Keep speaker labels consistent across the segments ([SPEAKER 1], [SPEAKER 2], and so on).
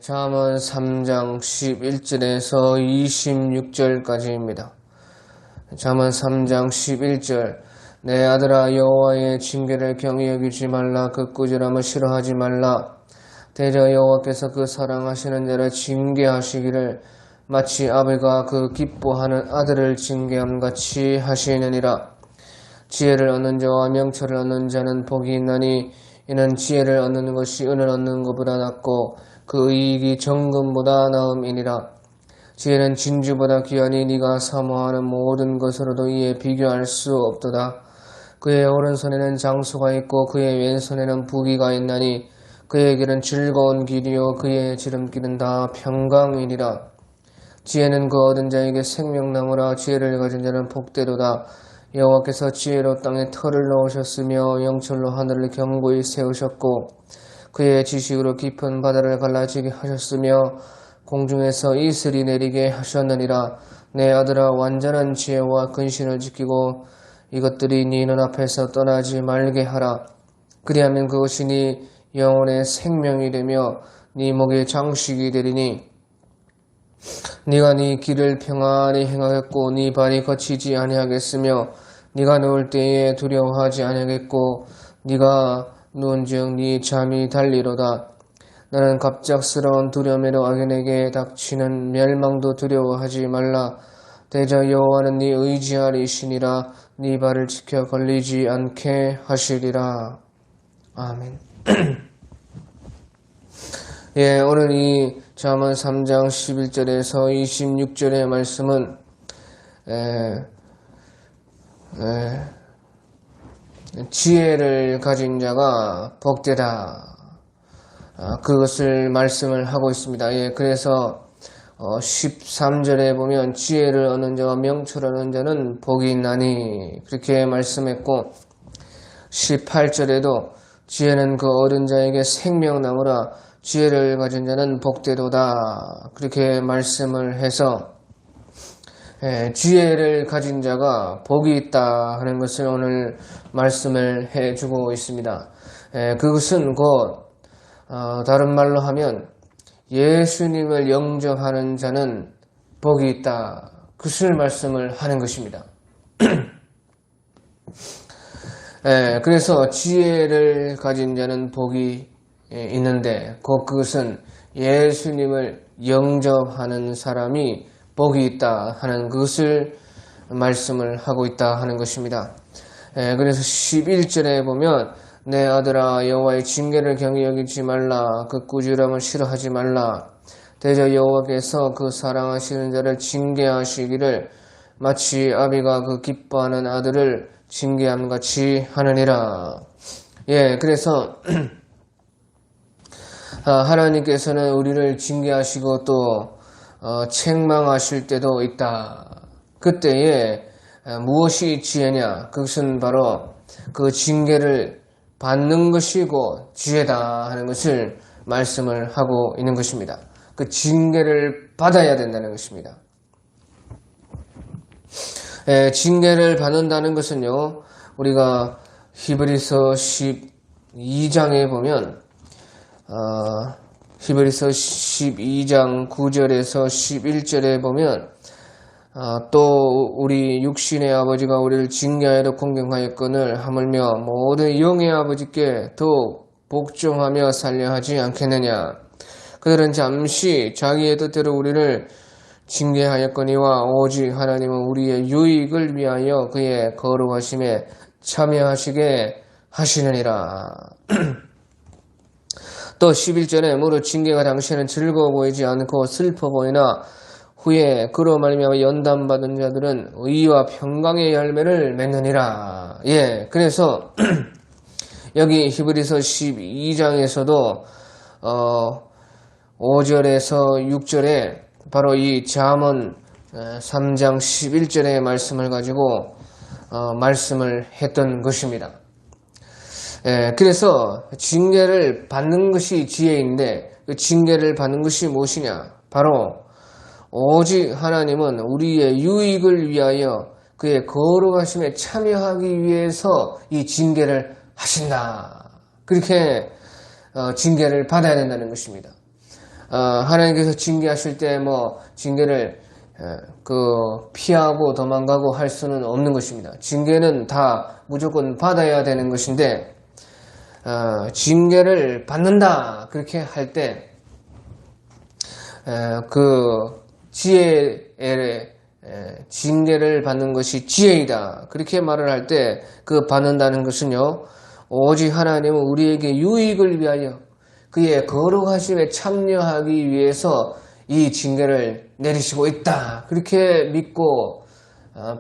[SPEAKER 1] 잠언 3장 11절에서 26절까지입니다. 잠언 3장 11절 내 아들아 여호와의 징계를 경히 여기지 말라. 그 꾸지람을 싫어하지 말라. 대저 여호와께서 그 사랑하시는 자를 징계하시기를 마치 아버지가 그 기뻐하는 아들을 징계함같이 하시느니라. 지혜를 얻는 자와 명철을 얻는 자는 복이 있나니 이는 지혜를 얻는 것이 은을 얻는 것보다 낫고 그 이익이 정금보다 나음이니라. 지혜는 진주보다 귀하니 네가 사모하는 모든 것으로도 이에 비교할 수 없도다. 그의 오른손에는 장수가 있고 그의 왼손에는 부귀가 있나니 그의 길은 즐거운 길이요 그의 지름길은 다 평강이니라. 지혜는 그 얻은 자에게 생명나무라. 지혜를 가진 자는 복되도다. 여호와께서 지혜로 땅에 털을 넣으셨으며 영철로 하늘을 견고히 세우셨고 그의 지식으로 깊은 바다를 갈라지게 하셨으며 공중에서 이슬이 내리게 하셨느니라. 내 아들아 완전한 지혜와 근신을 지키고 이것들이 네 눈앞에서 떠나지 말게 하라. 그리하면 그것이 네 영혼의 생명이 되며 네 목의 장식이 되리니 네가 네 길을 평안히 행하겠고 네 발이 거치지 아니하겠으며 네가 누울 때에 두려워하지 아니하겠고 네가 누운즉 네 잠이 달리로다. 나는 갑작스러운 두려움에도 악인에게 닥치는 멸망도 두려워하지 말라. 대저 여호와는 네 의지하리시니라. 네 발을 지켜 걸리지 않게 하시리라. 아멘. 예, 오늘 이 잠언 3장 11절에서 26절의 말씀은 지혜를 가진 자가 복되다. 그것을 말씀을 하고 있습니다. 예, 그래서 13절에 보면 지혜를 얻는 자와 명철을 얻는 자는 복이 있나니 그렇게 말씀했고 18절에도 지혜는 그 얻은 자에게 생명나무라. 지혜를 가진 자는 복되도다. 그렇게 말씀을 해서 지혜를 가진 자가 복이 있다 하는 것을 오늘 말씀을 해주고 있습니다. 그것은 곧 다른 말로 하면 예수님을 영접하는 자는 복이 있다. 그것을 말씀을 하는 것입니다. 그래서 지혜를 가진 자는 복이 있는데 그것은 예수님을 영접하는 사람이 복이 있다 하는 것을 말씀을 하고 있다 하는 것입니다. 그래서 11절에 보면 내 아들아 여호와의 징계를 경히 여기지 말라. 그 꾸지람을 싫어하지 말라. 대저 여호와께서 그 사랑하시는 자를 징계하시기를 마치 아비가 그 기뻐하는 아들을 징계함같이 하느니라. 예, 그래서 하나님께서는 우리를 징계하시고 또 책망하실 때도 있다. 그때에 무엇이 지혜냐? 그것은 바로 그 징계를 받는 것이고 지혜다 하는 것을 말씀을 하고 있는 것입니다. 그 징계를 받아야 된다는 것입니다. 징계를 받는다는 것은요, 우리가 히브리서 12장에 보면 히브리서 12장 9절에서 11절에 보면 또 우리 육신의 아버지가 우리를 징계하여 공경하였거늘 하물며 모든 영의 아버지께 더욱 복종하며 살려 하지 않겠느냐. 그들은 잠시 자기의 뜻대로 우리를 징계하였거니와 오직 하나님은 우리의 유익을 위하여 그의 거룩하심에 참여하시게 하시느니라. 또 11절에 무릇 징계가 당시에는 즐거워 보이지 않고 슬퍼 보이나 후에 그로 말미암아 연단받은 자들은 의와 평강의 열매를 맺느니라. 예, 그래서 여기 히브리서 12장에서도 5절에서 6절에 바로 이 잠언 3장 11절의 말씀을 가지고 말씀을 했던 것입니다. 그래서 징계를 받는 것이 지혜인데 그 징계를 받는 것이 무엇이냐? 바로 오직 하나님은 우리의 유익을 위하여 그의 거룩하심에 참여하기 위해서 이 징계를 하신다. 그렇게 징계를 받아야 된다는 것입니다. 하나님께서 징계하실 때 징계를 피하고 도망가고 할 수는 없는 것입니다. 징계는 다 무조건 받아야 되는 것인데 징계를 받는다 그렇게 할 때 지혜의 징계를 받는 것이 지혜이다 그렇게 말을 할 때 그 받는다는 것은요 오직 하나님은 우리에게 유익을 위하여 그의 거룩하심에 참여하기 위해서 이 징계를 내리시고 있다 그렇게 믿고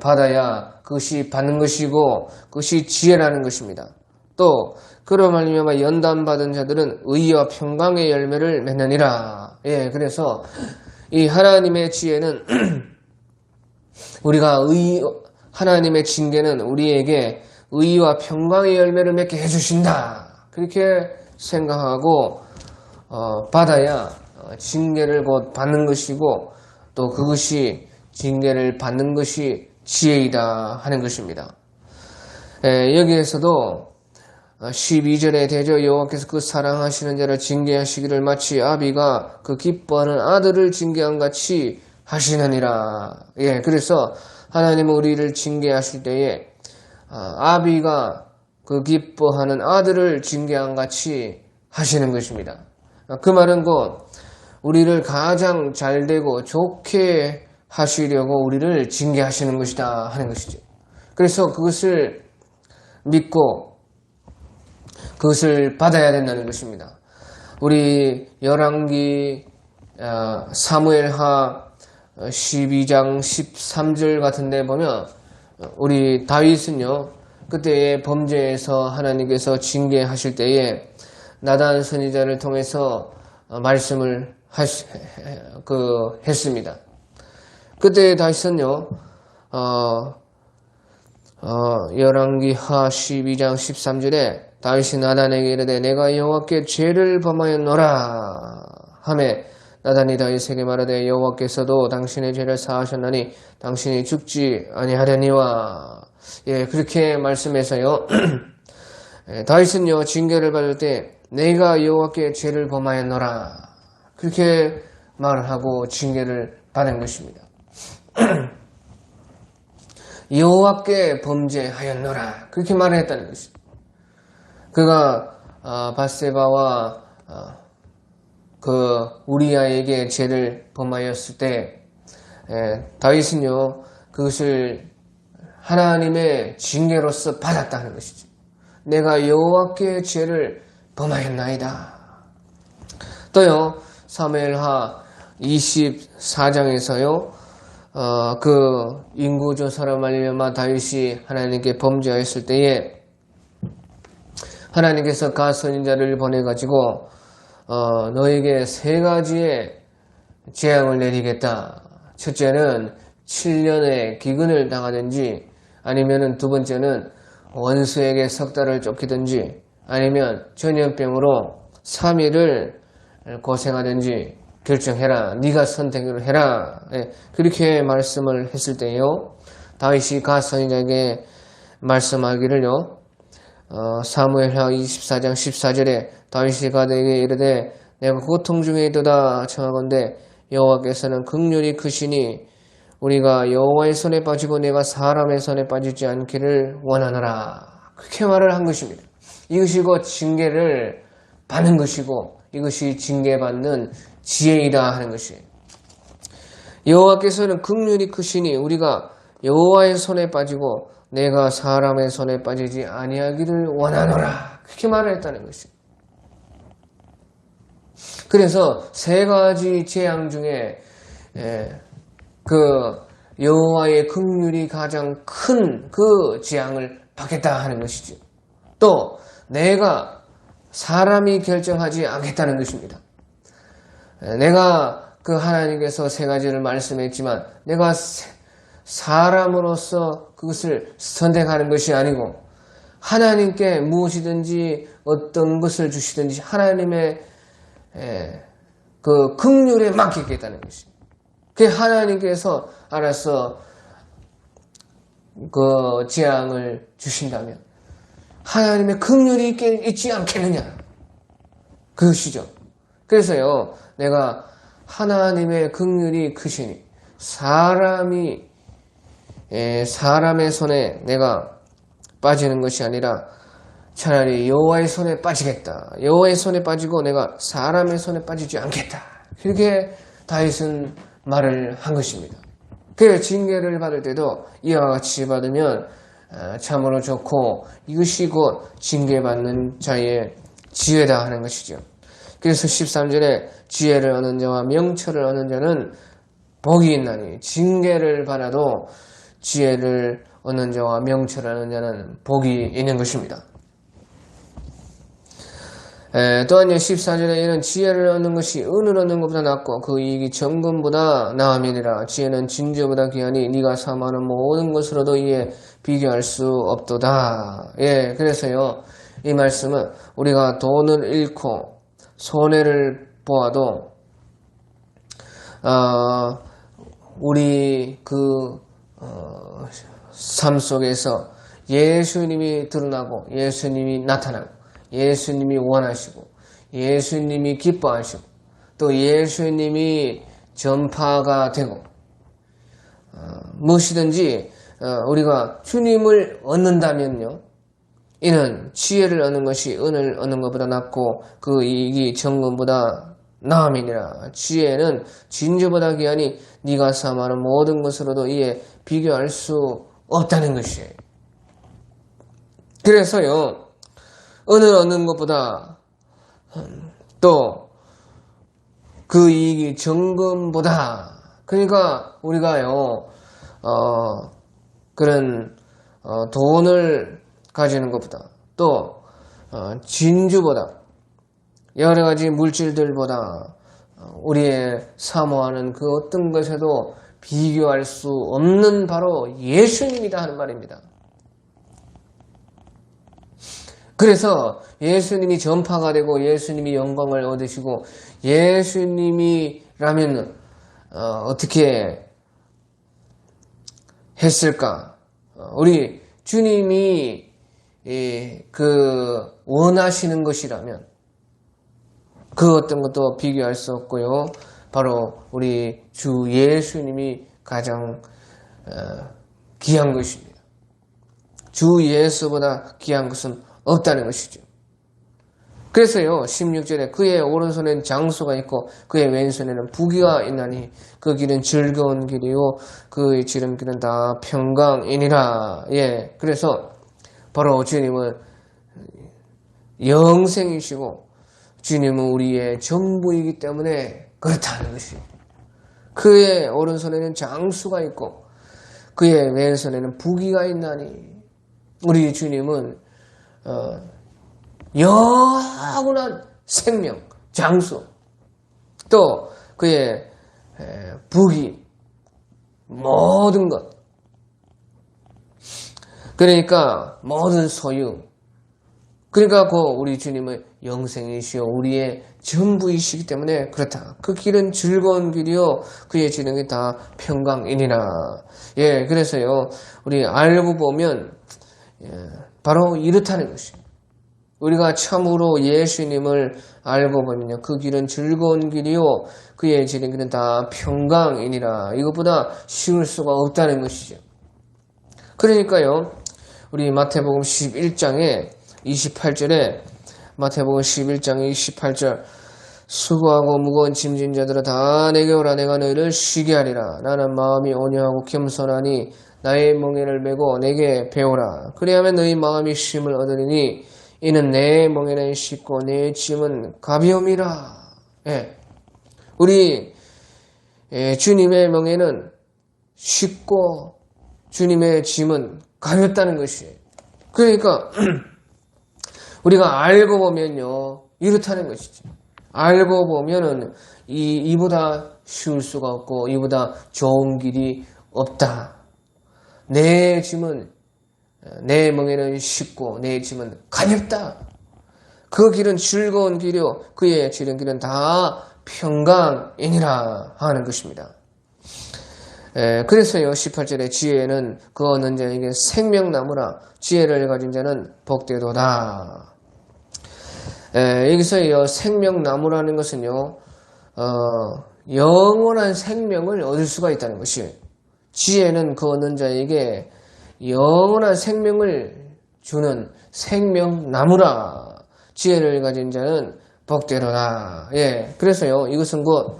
[SPEAKER 1] 받아야 그것이 받는 것이고 그것이 지혜라는 것입니다. 또 그로 말미암아 연단받은 자들은 의와 평강의 열매를 맺느니라. 그래서 이 하나님의 지혜는 하나님의 징계는 우리에게 의와 평강의 열매를 맺게 해주신다. 그렇게 생각하고 받아야 징계를 곧 받는 것이고 또 그것이 징계를 받는 것이 지혜이다 하는 것입니다. 여기에서도 12절에 대저 여호와께서 그 사랑하시는 자를 징계하시기를 마치 아비가 그 기뻐하는 아들을 징계한 같이 하시느니라. 그래서 하나님은 우리를 징계하실 때에 아비가 그 기뻐하는 아들을 징계한 같이 하시는 것입니다. 그 말은 곧 우리를 가장 잘되고 좋게 하시려고 우리를 징계하시는 것이다 하는 것이죠. 그래서 그것을 믿고 그것을 받아야 된다는 것입니다. 우리 열왕기 사무엘하 12장 13절 같은 데 보면 우리 다윗은요 그때의 범죄에서 하나님께서 징계하실 때에 나단 선지자를 통해서 말씀을 했습니다. 그때 다윗은요 열왕기하 12장 13절에 다윗이 나단에게 이르되 내가 여호와께 죄를 범하였노라 하매 나단이 다윗에게 말하되 여호와께서도 당신의 죄를 사하셨나니 당신이 죽지 아니하려니와. 그렇게 말씀해서요 다윗은요 징계를 받을 때 내가 여호와께 죄를 범하였노라 그렇게 말을 하고 징계를 받은 것입니다. 여호와께 범죄하였노라 그렇게 말을 했다는 것입니다. 그가 밧세바와 그 우리아에게 죄를 범하였을 때 다윗은요 그것을 하나님의 징계로서 받았다는 것이죠. 내가 여호와께 죄를 범하였나이다. 또요 사무엘하 24장에서요 그 인구조사로 말미암아 다윗이 하나님께 범죄하였을 때에 하나님께서 갓 선지자를 보내가지고 너에게 세 가지의 재앙을 내리겠다. 첫째는 7년의 기근을 당하든지 아니면 두 번째는 원수에게 석 달을 쫓기든지 아니면 전염병으로 3일을 고생하든지 결정해라. 네가 선택을 해라. 그렇게 말씀을 했을 때요 다윗이 갓 선지자에게 말씀하기를요 사무엘하 24장 14절에 다윗이 가드에게 이르되 내가 고통 중에 있도다 청하건대 여호와께서는 긍휼이 크시니 우리가 여호와의 손에 빠지고 내가 사람의 손에 빠지지 않기를 원하노라. 그렇게 말을 한 것입니다. 이것이 곧 징계를 받는 것이고 이것이 징계받는 지혜이다 하는 것이에요. 여호와께서는 긍휼이 크시니 우리가 여호와의 손에 빠지고 내가 사람의 손에 빠지지 아니하기를 원하노라. 그렇게 말을 했다는 것입니다. 그래서 세 가지 재앙 중에 그 여호와의 긍휼이 가장 큰 그 재앙을 받겠다 하는 것이죠. 또 내가 사람이 결정하지 않겠다는 것입니다. 내가 그 하나님께서 세 가지를 말씀했지만 내가 사람으로서 그것을 선택하는 것이 아니고 하나님께 무엇이든지 어떤 것을 주시든지 하나님의 그 긍휼에 맡기겠다는 것입니다. 그 하나님께서 알아서 그 재앙을 주신다면 하나님의 긍휼이 있지 않겠느냐, 그것이죠. 그래서요, 내가 하나님의 긍휼이 크시니 사람의 손에 내가 빠지는 것이 아니라 차라리 여호와의 손에 빠지겠다. 여호와의 손에 빠지고 내가 사람의 손에 빠지지 않겠다. 이렇게 다윗은 말을 한 것입니다. 그 징계를 받을 때도 이와 같이 받으면 참으로 좋고 이것이 곧 징계받는 자의 지혜다 하는 것이죠. 그래서 13절에 지혜를 얻는 자와 명철을 얻는 자는 복이 있나니, 징계를 받아도 지혜를 얻는 자와 명철을 얻는 자는 복이 있는 것입니다. 또한 14절에 이는 지혜를 얻는 것이 은을 얻는 것보다 낫고 그 이익이 정금보다 나음이니라. 지혜는 진주보다 귀하니 네가 사모하는 모든 것으로도 이에 비교할 수 없도다. 예, 그래서요, 이 말씀은 우리가 돈을 잃고 손해를 보아도 우리 삶 속에서 예수님이 드러나고 예수님이 나타나고 예수님이 원하시고 예수님이 기뻐하시고 또 예수님이 전파가 되고 무엇이든지 우리가 주님을 얻는다면요, 이는 지혜를 얻는 것이 은을 얻는 것보다 낫고 그 이익이 정금보다 나음이니라. 지혜는 진주보다 귀하니 네가 사모하는 모든 것으로도 이에 비교할 수 없다는 것이에요. 그래서요, 은을 얻는 것보다 또 그 이익이 정금보다, 그러니까 우리가요 그런 돈을 가지는 것보다 또 진주보다 여러 가지 물질들보다 우리의 사모하는 그 어떤 것에도 비교할 수 없는 바로 예수님이다 하는 말입니다. 그래서 예수님이 전파가 되고 예수님이 영광을 얻으시고 예수님이라면 어떻게 했을까? 우리 주님이 그 원하시는 것이라면 그 어떤 것도 비교할 수 없고요. 바로 우리 주 예수님이 가장 귀한 것입니다. 주 예수보다 귀한 것은 없다는 것이죠. 그래서요, 16절에 그의 오른손에는 장수가 있고 그의 왼손에는 부귀가 있나니 그 길은 즐거운 길이요 그의 지름길은 다 평강이니라. 예, 그래서 바로 주님은 영생이시고 주님은 우리의 전부이기 때문에 그렇다는 것이에요. 그의 오른손에는 장수가 있고 그의 왼손에는 부귀가 있나니, 우리 주님은 영원한 생명, 장수, 또 그의 부귀, 모든 것, 그러니까 모든 소유, 그러니까 우리 주님은 영생이시요 우리의 전부이시기 때문에 그렇다. 그 길은 즐거운 길이요 그의 지름이 다 평강이니라. 예, 그래서요, 우리 알고 보면 바로 이렇다는 것입니다. 우리가 참으로 예수님을 알고 보면요, 그 길은 즐거운 길이요 그의 지른 길은 다 평강이니라. 이것보다 쉬울 수가 없다는 것이죠. 그러니까요, 우리 마태복음 11장에 28절에 마태복음 11장 28절 수고하고 무거운 짐진 자들아 다 내게 오라. 내가 너희를 쉬게 하리라. 나는 마음이 온유하고 겸손하니 나의 멍에를 메고 내게 배우라. 그리하면 너희 마음이 쉼을 얻으리니 이는 내 멍에는 쉽고 내 짐은 가벼움이라. 예. 우리 주님의 멍에는 쉽고 주님의 짐은 가볍다는 것이에요. 그러니까 우리가 알고 보면요, 이렇다는 것이지. 알고 보면은 이보다 쉬울 수가 없고 이보다 좋은 길이 없다. 내 짐은, 내 멍에는 쉽고 내 짐은 가볍다. 그 길은 즐거운 길이요 그의 지른 길은 다 평강이니라 하는 것입니다. 그래서요 18절에 지혜는 그 얻는 자에게 생명나무라 지혜를 가진 자는 복되도다. 여기서 생명나무라는 것은요 영원한 생명을 얻을 수가 있다는 것이에요. 지혜는 그 얻는 자에게 영원한 생명을 주는 생명나무라 지혜를 가진 자는 복되도다. 그래서요 이것은 곧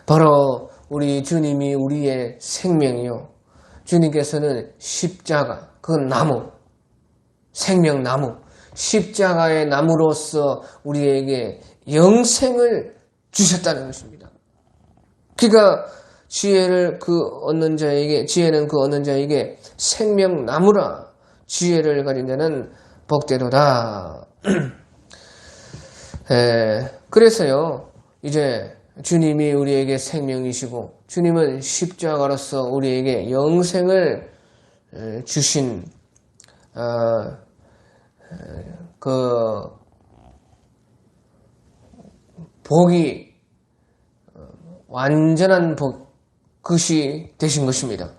[SPEAKER 1] 바로 우리 주님이 우리의 생명이요. 주님께서는 십자가, 그 나무, 생명나무, 십자가의 나무로서 우리에게 영생을 주셨다는 것입니다. 그러니까 지혜는 그 얻는 자에게 생명나무라 지혜를 가진 자는 복되도다. 그래서요 이제 주님이 우리에게 생명이시고 주님은 십자가로서 우리에게 영생을 주신 그 복이 완전한 복 그것이 되신 것입니다.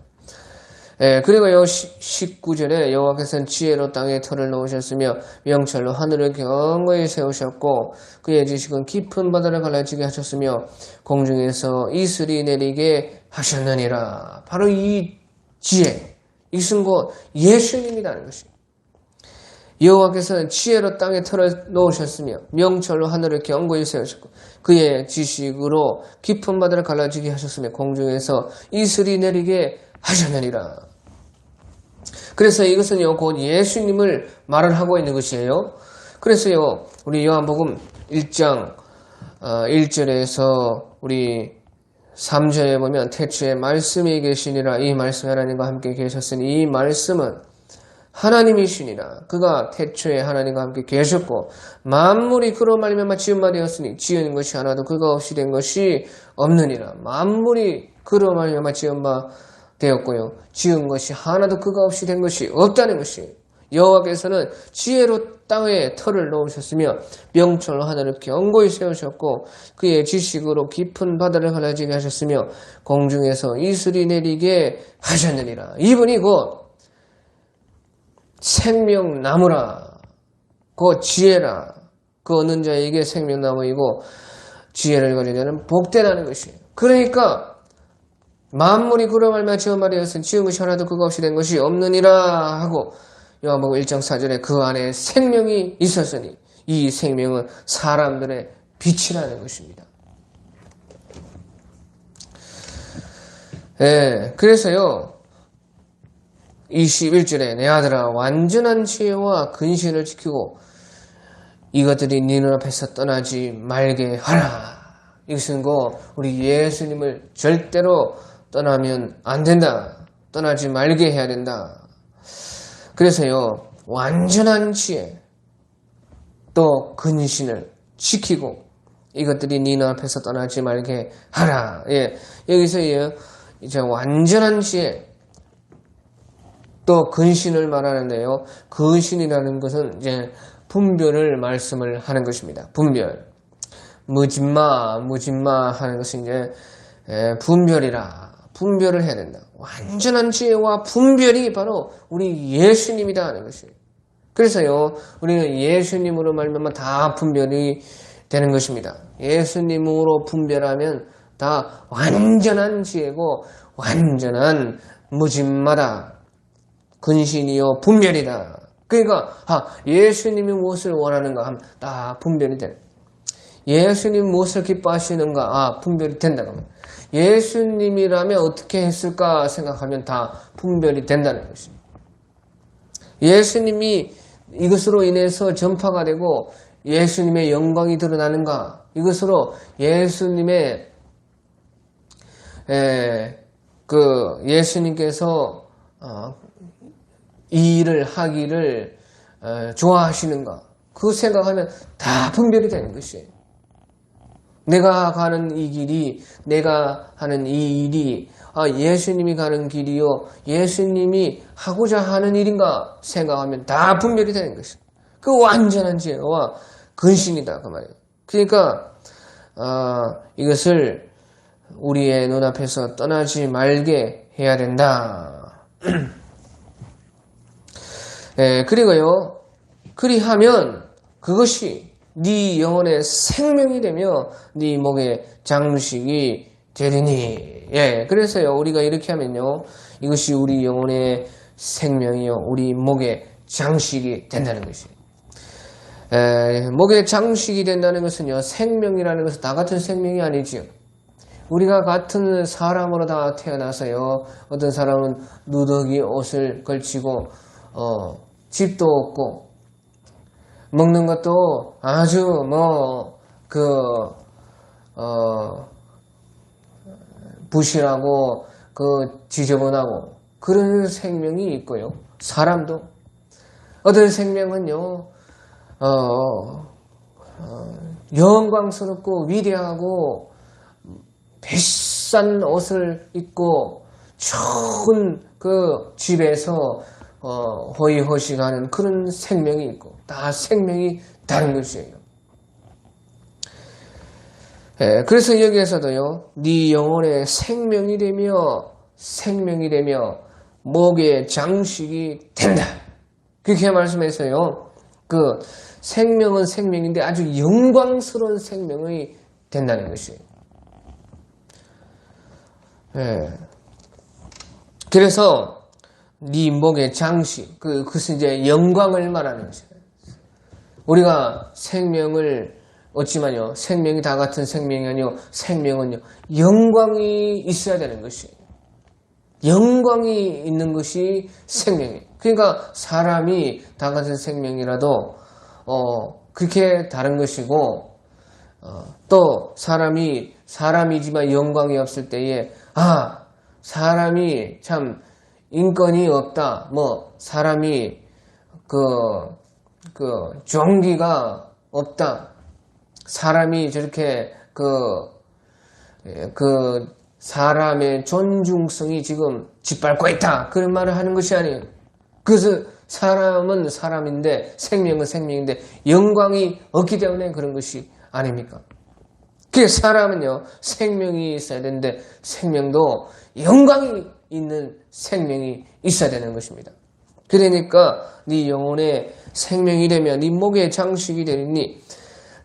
[SPEAKER 1] 그리고요 19절에 여호와께서는 지혜로 땅에 터를 놓으셨으며 명철로 하늘을 견고히 세우셨고 그의 지식은 깊은 바다를 갈라지게 하셨으며 공중에서 이슬이 내리게 하셨느니라. 바로 이 지혜, 이것은 곧 예수님이라는 것입니다. 여호와께서는 지혜로 땅에 터를 놓으셨으며 명철로 하늘을 견고히 세우셨고 그의 지식으로 깊은 바다를 갈라지게 하셨으며 공중에서 이슬이 내리게 하셨느니라. 그래서 이것은요 곧 예수님을 말을 하고 있는 것이에요. 그래서요 우리 요한복음 1장 1절에서 우리 3절에 보면 태초에 말씀이 계시니라 이 말씀 하나님과 함께 계셨으니 이 말씀은 하나님이시니라. 그가 태초에 하나님과 함께 계셨고 만물이 그로 말미암아 지은 바 되었으니 지은 것이 하나도 그가 없이 된 것이 없느니라. 만물이 그로 말미암아 지은 바 되었고요. 지은 것이 하나도 그가 없이 된 것이 없다는 것이에요. 여호와께서는 지혜로 땅에 터를 놓으셨으며 명철로 하늘을 견고히 세우셨고 그의 지식으로 깊은 바다를 갈라지게 하셨으며 공중에서 이슬이 내리게 하셨느니라. 이분이 곧 생명나무라, 그 지혜라, 그 얻는 자에게 생명나무이고 지혜를 가진 자는 복되다는 것이에요. 그러니까 만물이 그로 말미암아 지은 바 되었으니 지은 것이 하나도 그가 없이 된 것이 없느니라 하고 요한복음 1장 4절에 그 안에 생명이 있었으니 이 생명은 사람들의 빛이라는 것입니다. 그래서요 21절에 내 아들아 완전한 지혜와 근신을 지키고 이것들이 네 눈앞에서 떠나지 말게 하라. 이것은 곧 우리 예수님을 절대로 떠나면 안 된다. 떠나지 말게 해야 된다. 그래서요 완전한 지혜 또 근신을 지키고 이것들이 네 눈앞에서 떠나지 말게 하라. 여기서 이제 완전한 지혜 또 근신을 말하는데요. 근신이라는 것은 이제 분별을 말씀을 하는 것입니다. 분별. 무진마 하는 것은 이제 분별이라. 분별을 해야 된다. 완전한 지혜와 분별이 바로 우리 예수님이다 하는 것이에요. 그래서요, 우리는 예수님으로 말미암아 다 분별이 되는 것입니다. 예수님으로 분별하면 다 완전한 지혜고 완전한 무진마다 근신이요 분별이다. 그러니까 예수님이 무엇을 원하는가 하면 다 분별이 되는. 예수님 무엇을 기뻐하시는가 분별이 된다. 예수님이라면 어떻게 했을까 생각하면 다 분별이 된다는 것입니다. 예수님이 이것으로 인해서 전파가 되고 예수님의 영광이 드러나는가, 이것으로 예수님의 예수님께서 이 일을 하기를 좋아하시는가, 그 생각하면 다 분별이 되는 것이에요. 내가 가는 이 길이, 내가 하는 이 일이 예수님이 가는 길이요, 예수님이 하고자 하는 일인가 생각하면 다 분별이 되는 것이에요. 그 완전한 지혜와 근신이다 그 말이에요. 그러니까 이것을 우리의 눈앞에서 떠나지 말게 해야 된다. 그리고요, 그리하면 그것이 네 영혼의 생명이 되며 네 목의 장식이 되리니. 그래서요, 우리가 이렇게 하면요, 이것이 우리 영혼의 생명이요, 우리 목의 장식이 된다는 것이에요. 목의 장식이 된다는 것은요, 생명이라는 것은 다 같은 생명이 아니지요. 우리가 같은 사람으로 다 태어나서요, 어떤 사람은 누더기 옷을 걸치고 집도 없고 먹는 것도 아주 부실하고 지저분하고 그런 생명이 있고요. 사람도 어떤 생명은요, 영광스럽고 위대하고 비싼 옷을 입고 좋은 그 집에서 호의호식하는 그런 생명이 있고, 다 생명이 다른 것이에요. 그래서 여기에서도요, 네 영혼의 생명이 되며 목의 장식이 된다, 그렇게 말씀해서요, 그 생명은 생명인데 아주 영광스러운 생명이 된다는 것이에요. 그래서 네 목의 장식, 그것은 이제 영광을 말하는 것이에요. 우리가 생명을 얻지만요, 생명이 다 같은 생명이 아니요, 생명은요, 영광이 있어야 되는 것이에요. 영광이 있는 것이 생명이에요. 그러니까 사람이 다 같은 생명이라도 그렇게 다른 것이고, 또 사람이지만 영광이 없을 때에 사람이 참 인권이 없다, 사람이 종기가 없다, 사람이 저렇게 사람의 존중성이 지금 짓밟고 있다, 그런 말을 하는 것이 아니에요. 그래서 사람은 사람인데 생명은 생명인데 영광이 없기 때문에 그런 것이 아닙니까? 그래서 사람은요, 생명이 있어야 되는데 생명도 영광이 있는 생명이 있어야 되는 것입니다. 그러니까 네 영혼의 생명이 되며 네 목의 장식이 되리니,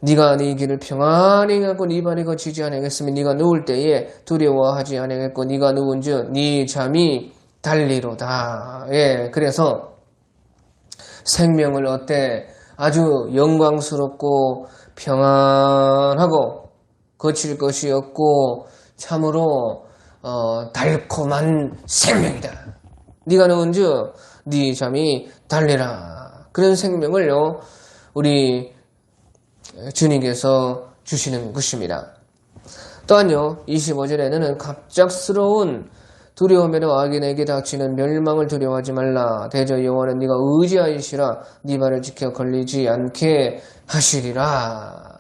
[SPEAKER 1] 네가 네 길을 평안히 행하고 네 발이 거치지 아니하겠으며 네가 누울 때에 두려워하지 아니하겠고 네가 누운즉 네 잠이 달리로다. 그래서 생명을 어때 아주 영광스럽고 평안하고 거칠 것이 없고 참으로 달콤한 생명이다. 네가 누운즉 네 잠이 달리라. 그런 생명을요, 우리 주님께서 주시는 것입니다. 또한요, 25절에는 갑작스러운 두려움에도 악인에게 닥치는 멸망을 두려워하지 말라. 대저 여호와는 네가 의지하시라. 네 발을 지켜 걸리지 않게 하시리라.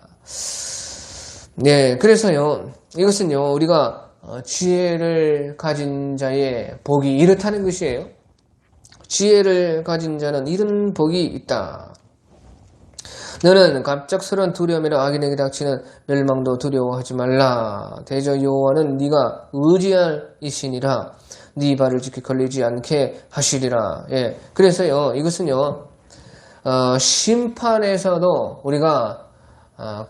[SPEAKER 1] 그래서요, 이것은요, 우리가 지혜를 가진 자의 복이 이렇다는 것이에요. 지혜를 가진 자는 이런 복이 있다. 너는 갑작스러운 두려움이라 악인에게 닥치는 멸망도 두려워하지 말라. 대저 여호와는 네가 의지할 이시니라. 네 발을 지켜 걸리지 않게 하시리라. 그래서요, 이것은요, 심판에서도 우리가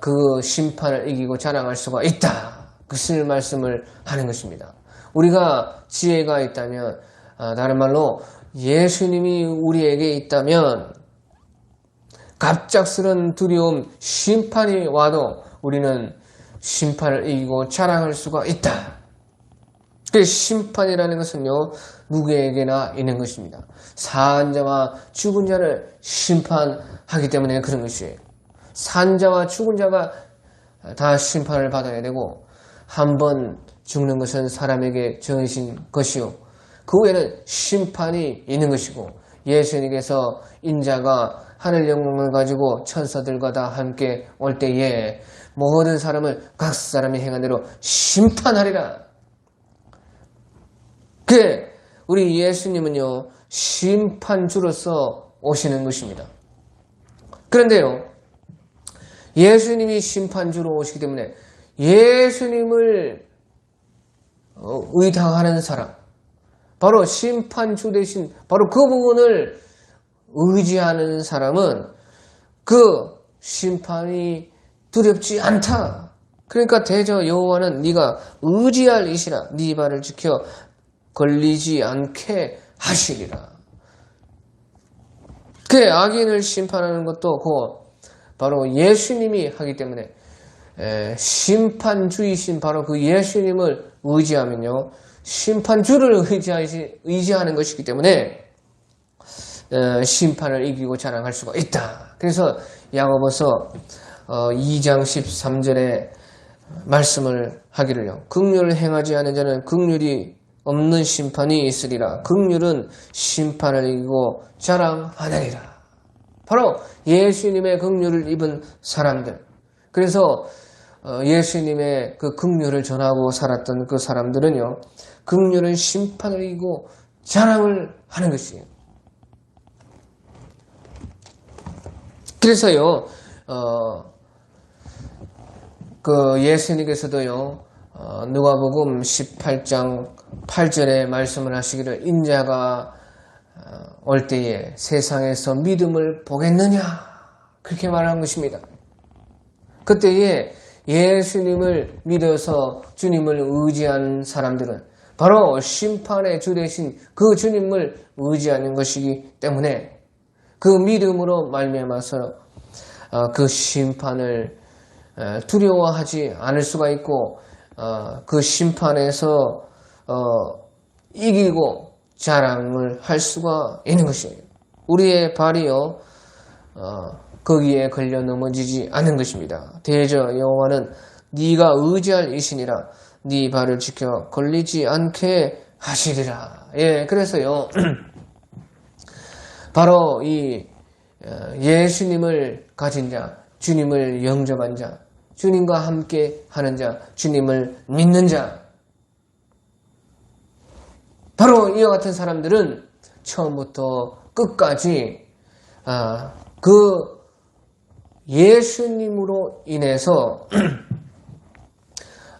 [SPEAKER 1] 그 심판을 이기고 자랑할 수가 있다, 그것을 말씀을 하는 것입니다. 우리가 지혜가 있다면, 다른 말로 예수님이 우리에게 있다면 갑작스런 두려움, 심판이 와도 우리는 심판을 이기고 자랑할 수가 있다. 그 심판이라는 것은요, 누구에게나 있는 것입니다. 산 자와 죽은 자를 심판하기 때문에 그런 것이에요. 산 자와 죽은 자가 다 심판을 받아야 되고, 한 번 죽는 것은 사람에게 정해진 것이요, 그 후에는 심판이 있는 것이고, 예수님께서 인자가 하늘 영광을 가지고 천사들과 다 함께 올 때에 모든 사람을 각 사람이 행한 대로 심판하리라. 우리 예수님은요, 심판주로서 오시는 것입니다. 그런데요, 예수님이 심판주로 오시기 때문에 예수님을 의탁하는 사람, 바로 심판주 대신 바로 그 부분을 의지하는 사람은 그 심판이 두렵지 않다. 그러니까 대저 여호와는 네가 의지할 이시라 네 발을 지켜 걸리지 않게 하시리라. 그 악인을 심판하는 것도 바로 예수님이 하기 때문에 심판주이신 바로 그 예수님을 의지하면요, 심판주를 의지하는 것이기 때문에 심판을 이기고 자랑할 수가 있다. 그래서 야고보서 2장 13절에 말씀을 하기를요, 긍휼을 행하지 않은 자는 긍휼이 없는 심판이 있으리라. 긍휼은 심판을 이기고 자랑하느니라. 바로 예수님의 긍휼을 입은 사람들. 그래서 예수님의 그 긍휼을 전하고 살았던 그 사람들은요, 긍휼은 심판을 이기고 자랑을 하는 것이에요. 그래서요, 그 예수님께서도요, 누가복음 18장 8절에 말씀을 하시기를 인자가 올 때에 세상에서 믿음을 보겠느냐, 그렇게 말한 것입니다. 그때에 예수님을 믿어서 주님을 의지하는 사람들은 바로 심판의 주 되신 그 주님을 의지하는 것이기 때문에 그 믿음으로 말미암아서 그 심판을 두려워하지 않을 수가 있고 그 심판에서 이기고 자랑을 할 수가 있는 것이에요. 우리의 발이요 거기에 걸려 넘어지지 않는 것입니다. 대저 여호와는 네가 의지할 이시니라 네 발을 지켜 걸리지 않게 하시리라. 예, 그래서요 바로 이 예수님을 가진 자, 주님을 영접한 자, 주님과 함께 하는 자, 주님을 믿는 자, 바로 이와 같은 사람들은 처음부터 끝까지 그 예수님으로 인해서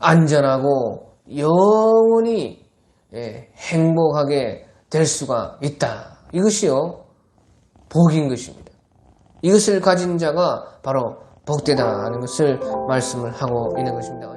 [SPEAKER 1] 안전하고 영원히 행복하게 될 수가 있다. 이것이요 복인 것입니다. 이것을 가진 자가 바로 복되다 하는 것을 말씀을 하고 있는 것입니다.